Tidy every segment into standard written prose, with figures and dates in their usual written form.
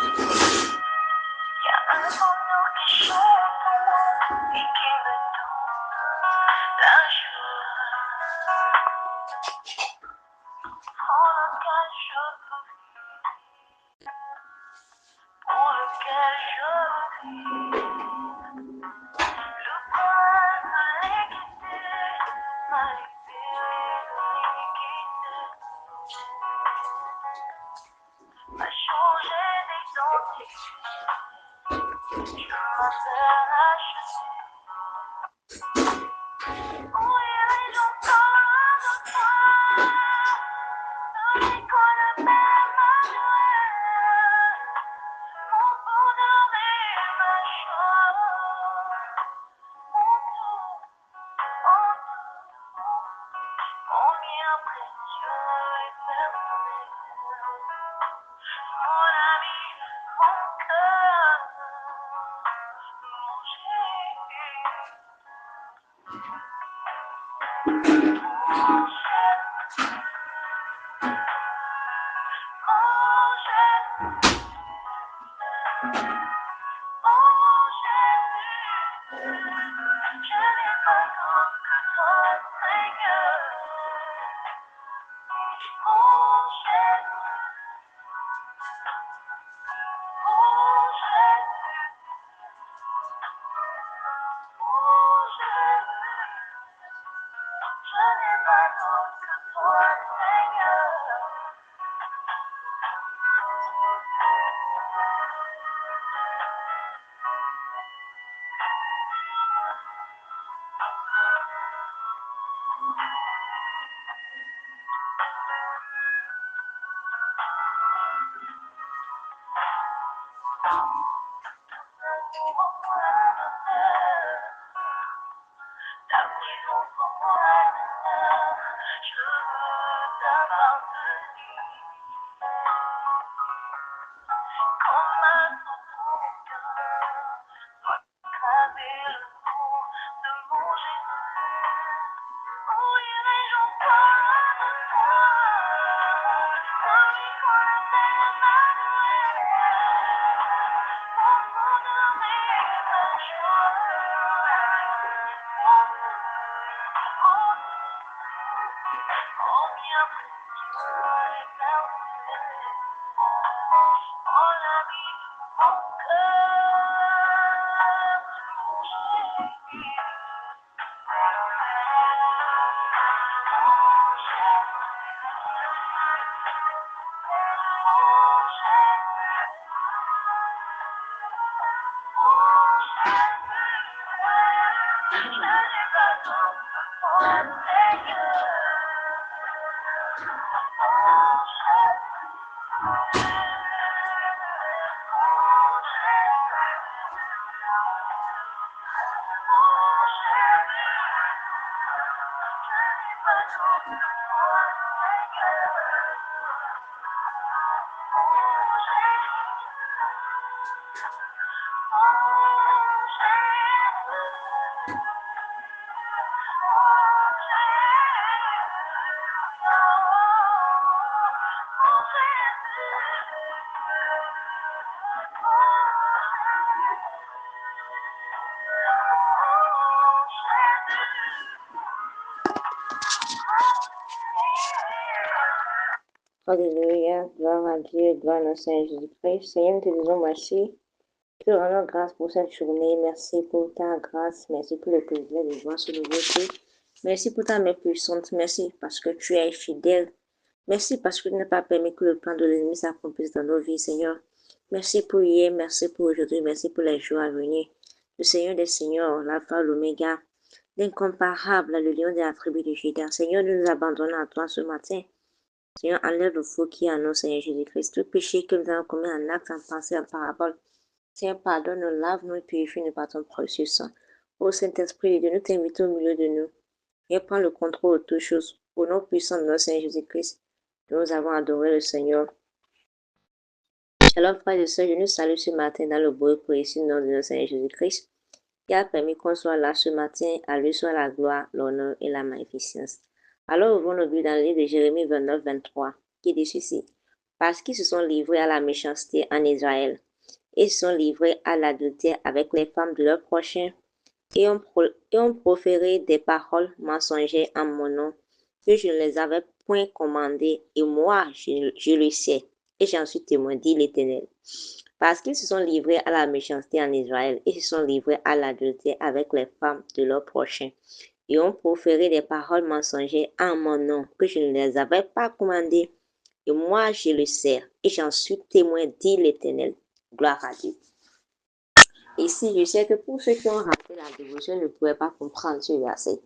Y a un bonheur qui chante en moi et qui me donne la joie. Pour lequel je peux vivre, pour lequel je vis. Le poème de l'équité m'a libéré, m'a changé d'identité. Je m'appelle HC. Où irai-je encore de toi? Celui qu'on appelle Manuel. Mon bonheur et ma joie. Mon tout, mon bien précieux et personnel. Mon ami, mon cœur, mon Ta présence en moi, je veux t'appartenir. Comme un souffle graver le nom de mon Jésus. Où irai-je encore de toi? Celui qu'on appelle Emmanuel. Mon bonheur et ma joie. Oh, bien précieux et personnel. Mon ami, mon cœur, mon Jésus. Alléluia, gloire à Dieu, gloire à notre Seigneur Jésus-Christ. Seigneur, nous te disons merci. Te rendons grâce pour cette journée. Merci pour ta grâce. Merci pour le privilège de voir ce nouveau jour. Merci pour ta main puissante. Merci parce que tu es fidèle. Merci parce que tu n'as pas permis que le plan de l'ennemi s'accomplisse dans nos vies, Seigneur. Merci pour hier, merci pour aujourd'hui, merci pour les jours à venir. Le Seigneur des Seigneurs, l'Alpha, l'Oméga, l'incomparable, le lion de la tribu de Juda. Seigneur, nous nous abandonnons à toi ce matin. Seigneur, enlève le faux qui est en nous, Seigneur Jésus-Christ. Tout péché que nous avons commis en acte, en pensée, en parabole. Seigneur, pardonne-nous, lave-nous et purifie-nous par ton précieux sang. Ô Saint-Esprit de Dieu, nous t'invitons au milieu de nous. Et prends le contrôle de toutes choses. Au nom puissant de notre Seigneur Jésus-Christ, nous avons adoré le Seigneur. Shalom, frères et sœurs, je nous salue ce matin dans le beau et précieux nom de notre Seigneur Jésus-Christ, qui a permis qu'on soit là ce matin. À lui soit la gloire, l'honneur et la magnificence. Alors, ouvrons nos Bibles dans le livre de Jérémie 29, 23, qui dit ceci. parce qu'ils se sont livrés à la méchanceté en Israël. Ils se sont livrés à l'adultère avec les femmes de leur prochain et ont proféré des paroles mensongères en mon nom que je ne les avais point commandées, et moi je le sais, et j'en suis témoin, dit l'Éternel. Parce qu'ils se sont livrés à la méchanceté en Israël, ils se sont livrés à l'adultère avec les femmes de leur prochain, et ont proféré des paroles mensongères en mon nom que je ne les avais pas commandées, et moi je le sais, et j'en suis témoin, dit l'Éternel. Gloire à Dieu. Ici, je sais que pour ceux qui ont raté la dévotion ne pourraient pas comprendre ce verset.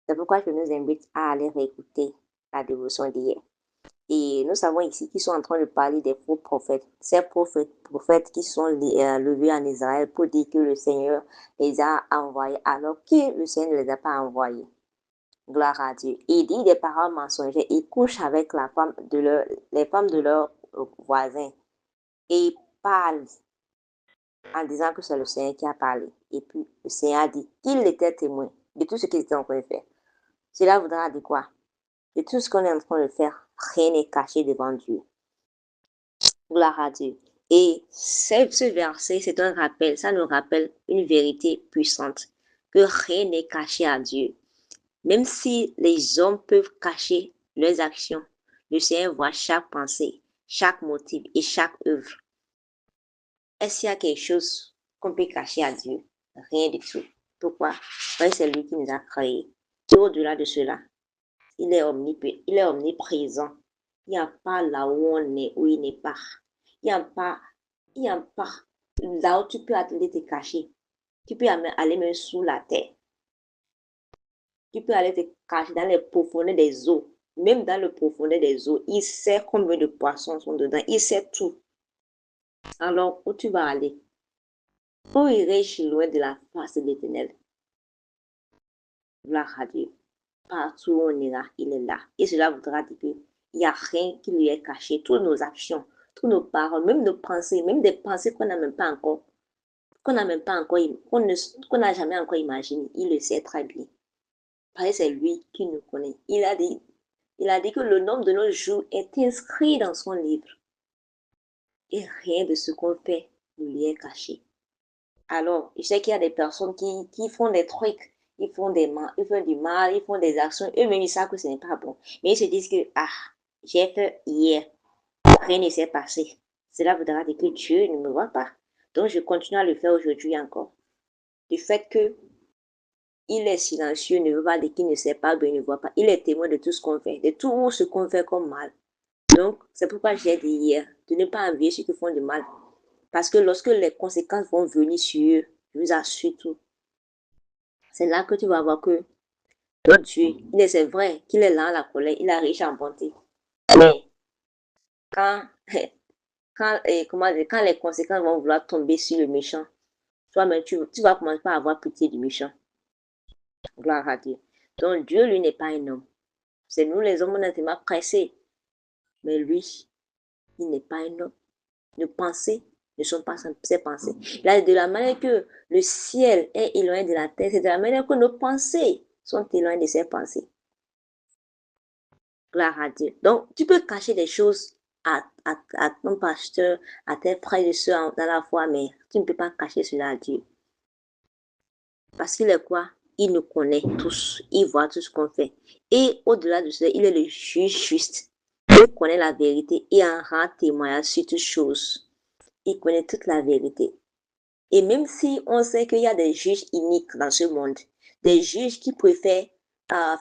C'est pourquoi je nous invite à aller réécouter la dévotion d'hier. Et nous savons ici qu'ils sont en train de parler des faux prophètes. Ces prophètes qui sont levés en Israël pour dire que le Seigneur les a envoyés alors que le Seigneur ne les a pas envoyés. Gloire à Dieu. Il dit des paroles mensongères. Ils couchent avec les femmes de leurs voisins. Et ils parlent en disant que c'est le Seigneur qui a parlé. Et puis le Seigneur a dit qu'il était témoin de tout ce qu'ils étaient en train de faire. Cela voudra dire quoi? De tout ce qu'on est en train de faire, rien n'est caché devant Dieu. Gloire à Dieu. Et ce verset, c'est un rappel, ça nous rappelle une vérité puissante, que rien n'est caché à Dieu. Même si les hommes peuvent cacher leurs actions, le Seigneur voit chaque pensée, chaque motif et chaque œuvre. Est-ce qu'il y a quelque chose qu'on peut cacher à Dieu? Rien du tout. Pourquoi? Parce que c'est lui qui nous a créés. Et au-delà de cela, il est omniprésent. Il n'y a pas là où on est, où il n'est pas. Il n'y a pas là où tu peux aller te cacher. Tu peux aller même sous la terre. Tu peux aller te cacher dans les profondeurs des eaux. Même dans le profondeur des eaux, il sait combien de poissons sont dedans. Il sait tout. Alors, où tu vas aller? Où irais-je loin de la face de l'Éternel? Gloire à Dieu. Partout où on ira, il est là. Et cela voudra dire qu'il n'y a rien qui lui est caché. Toutes nos actions, toutes nos paroles, même nos pensées, même des pensées qu'on n'a même pas encore, qu'on n'a jamais encore imaginé. Il le sait très bien. Parce que c'est lui qui nous connaît. Il a dit que le nombre de nos jours est inscrit dans son livre. Et rien de ce qu'on fait ne lui est caché. Alors, je sais qu'il y a des personnes qui font des trucs, ils font du mal, ils font des actions, eux-mêmes ils savent que ce n'est pas bon. Mais ils se disent que, j'ai fait hier, rien ne s'est passé. Cela voudra dire que Dieu ne me voit pas. Donc, je continue à le faire aujourd'hui encore. Du fait que il est silencieux ne veut pas dire qu'il ne sait pas, il ne voit pas. Il est témoin de tout ce qu'on fait, de tout ce qu'on fait comme mal. Donc, c'est pourquoi j'ai dit hier de ne pas envier ceux qui font du mal. Parce que lorsque les conséquences vont venir sur eux, je vous assure tout. C'est là que tu vas voir que notre Dieu, c'est vrai qu'il est là à la colère, il est riche en bonté. Mais quand, quand les conséquences vont vouloir tomber sur le méchant, toi-même, tu vas commencer par avoir pitié du méchant. Gloire à Dieu. Donc Dieu, lui, n'est pas un homme. C'est nous les hommes, on est tellement pressés. Mais lui, il n'est pas un homme. Nos pensées ne sont pas ses pensées. Là, de la manière que le ciel est éloigné de la terre, c'est de la manière que nos pensées sont éloignées de ses pensées. Gloire à Dieu. Donc, tu peux cacher des choses à ton pasteur, à tes frères et soeurs dans la foi, mais tu ne peux pas cacher cela à Dieu. Parce qu'il est quoi? Il nous connaît tous. Il voit tout ce qu'on fait. Et au-delà de cela, il est le juge juste. Il connaît la vérité et en rend témoignage sur toutes choses. Il connaît toute la vérité. Et même si on sait qu'il y a des juges iniques dans ce monde, des juges qui préfèrent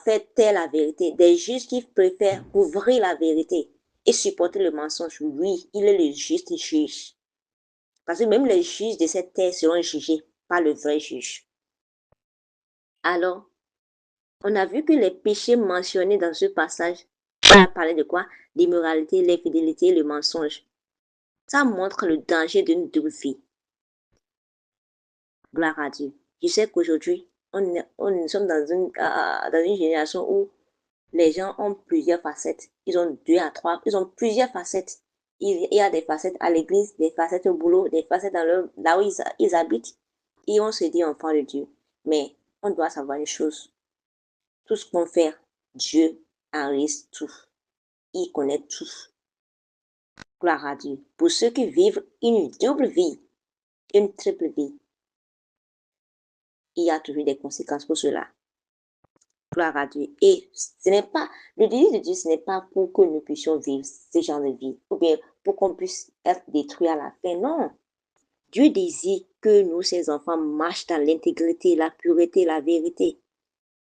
faire taire la vérité, des juges qui préfèrent ouvrir la vérité et supporter le mensonge, oui, il est le juste juge. Parce que même les juges de cette terre seront jugés par le vrai juge. Alors, on a vu que les péchés mentionnés dans ce passage, on a parlé de quoi? L'immoralité, l'infidélité et le mensonge. Ça montre le danger d'une double vie. Gloire à Dieu. Je sais qu'aujourd'hui, on sommes dans une génération où les gens ont plusieurs facettes. Ils ont 2 à 3, ils ont plusieurs facettes. Il y a des facettes à l'église, des facettes au boulot, des facettes là où ils habitent. Et on se dit enfant de Dieu. Mais on doit savoir une chose. Tout ce qu'on fait, Dieu enregistre tout. Il connaît tout. Gloire à Dieu. Pour ceux qui vivent une double vie, une triple vie, il y a toujours des conséquences pour cela. Gloire à Dieu. Et ce n'est pas, le désir de Dieu, ce n'est pas pour que nous puissions vivre ce genre de vie, ou bien pour qu'on puisse être détruits à la fin. Non. Dieu désire que nous, ses enfants, marchent dans l'intégrité, la pureté, la vérité.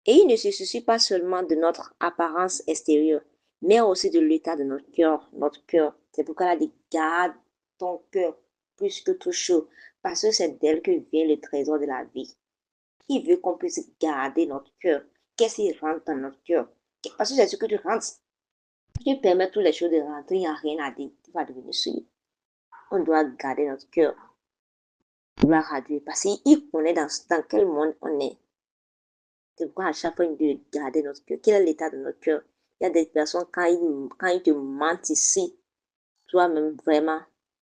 Et il ne se soucie pas seulement de notre apparence extérieure, mais aussi de l'état de notre cœur, notre cœur. C'est pourquoi elle a dit, garde ton cœur plus que tout chose, parce que c'est d'elle que vient le trésor de la vie. Il veut qu'on puisse garder notre cœur. Qu'est-ce qui rentre dans notre cœur? Parce que c'est ce que tu rentres. Si tu permets toutes les choses de rentrer, il n'y a rien à dire. Tu vas devenir souillé. On doit garder notre cœur. Gloire à Dieu. Parce qu'il connaît dans quel monde on est. C'est pourquoi à chaque fois, il doit garder notre cœur. Quel est l'état de notre cœur? Il y a des personnes, quand ils te mentent ici, toi-même, vraiment,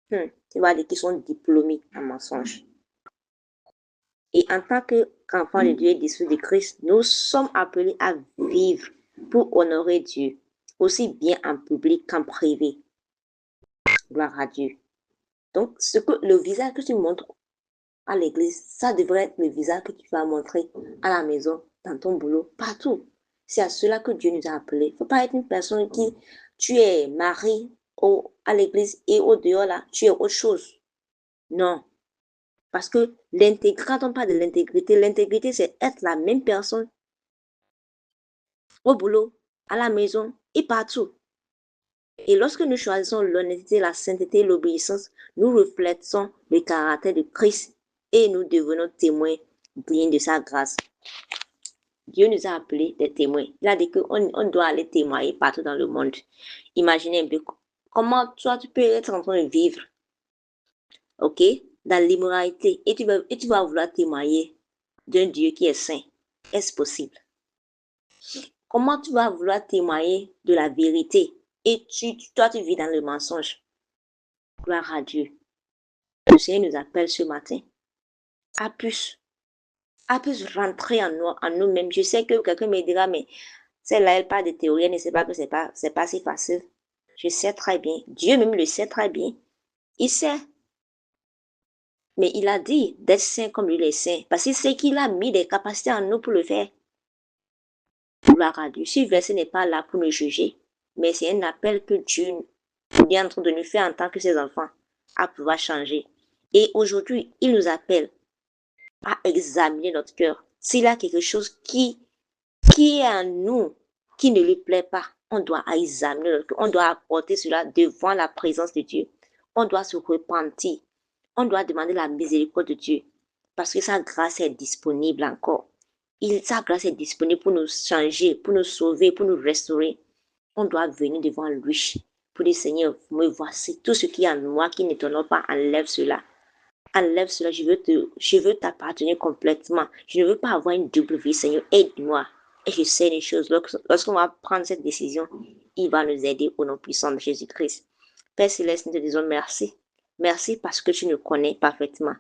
tu vas dire qu'ils sont diplômés en mensonge. Et en tant qu'enfants de Dieu et disciples de Christ, nous sommes appelés à vivre pour honorer Dieu, aussi bien en public qu'en privé. Gloire à Dieu. Donc, le visage que tu montres à l'église, ça devrait être le visage que tu vas montrer à la maison, dans ton boulot, partout. C'est à cela que Dieu nous a appelés. Il ne faut pas être une personne qui, tu es marié à l'église et au dehors là, tu es autre chose. Non. Parce que quand on parle de l'intégrité, c'est être la même personne au boulot, à la maison et partout. Et lorsque nous choisissons l'honnêteté, la sainteté et l'obéissance, nous reflétons le caractère de Christ et nous devenons témoins dignes de sa grâce. Dieu nous a appelés des témoins. Il a dit qu'on doit aller témoigner partout dans le monde. Imaginez un peu comment toi tu peux être en train de vivre, ok, dans l'immoralité et tu vas vouloir témoigner d'un Dieu qui est saint. Est-ce possible? Comment tu vas vouloir témoigner de la vérité et toi tu vis dans le mensonge? Gloire à Dieu. Le Seigneur nous appelle ce matin à plus rentrer en nous-mêmes. Je sais que quelqu'un me dira, mais celle-là, elle parle de théorie, elle ne sait pas que c'est pas si facile. Je sais très bien. Dieu même le sait très bien. Il sait. Mais il a dit d'être saint comme lui est saint. Parce qu'il sait qu'il a mis des capacités en nous pour le faire. Gloire à Dieu. Ce verset n'est pas là pour nous juger, mais c'est un appel que Dieu est en train de nous faire en tant que ses enfants à pouvoir changer. Et aujourd'hui, il nous appelle à examiner notre cœur. S'il y a quelque chose qui est en nous, qui ne lui plaît pas, on doit examiner notre cœur. On doit apporter cela devant la présence de Dieu. On doit se repentir. On doit demander la miséricorde de Dieu. Parce que sa grâce est disponible encore. Sa grâce est disponible pour nous changer, pour nous sauver, pour nous restaurer. On doit venir devant lui pour dire, Seigneur, me voici. Tout ce qui est en moi qui ne t'honore pas, enlève cela. Enlève cela, je veux t'appartenir complètement. Je ne veux pas avoir une double vie, Seigneur, aide-moi. Et je sais les choses, lorsqu'on va prendre cette décision, il va nous aider au nom puissant de Jésus-Christ. Père Céleste, nous te disons merci. Merci parce que tu nous connais parfaitement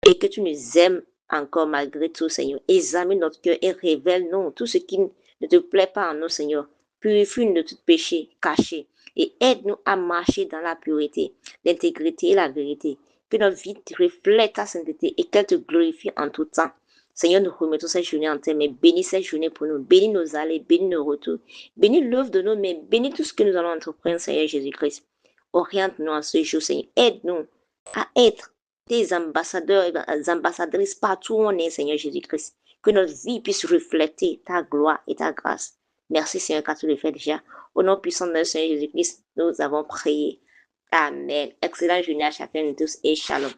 et que tu nous aimes encore malgré tout, Seigneur. Examine notre cœur et révèle-nous tout ce qui ne te plaît pas en nous, Seigneur. Purifie-nous de tout péché caché et aide-nous à marcher dans la pureté, l'intégrité et la vérité. Que notre vie reflète ta sainteté et qu'elle te glorifie en tout temps. Seigneur, nous remettons cette journée en terre, mais bénis cette journée pour nous. Bénis nos allées, bénis nos retours. Bénis l'œuvre de nos mains, bénis tout ce que nous allons entreprendre, Seigneur Jésus-Christ. Oriente-nous en ce jour, Seigneur. Aide-nous à être des ambassadeurs et des ambassadrices partout où on est, Seigneur Jésus-Christ. Que notre vie puisse refléter ta gloire et ta grâce. Merci, Seigneur, car tu le fais déjà. Au nom puissant de notre Seigneur Jésus-Christ, nous avons prié. Amen. Excellente journée à chacun de tous et shalom.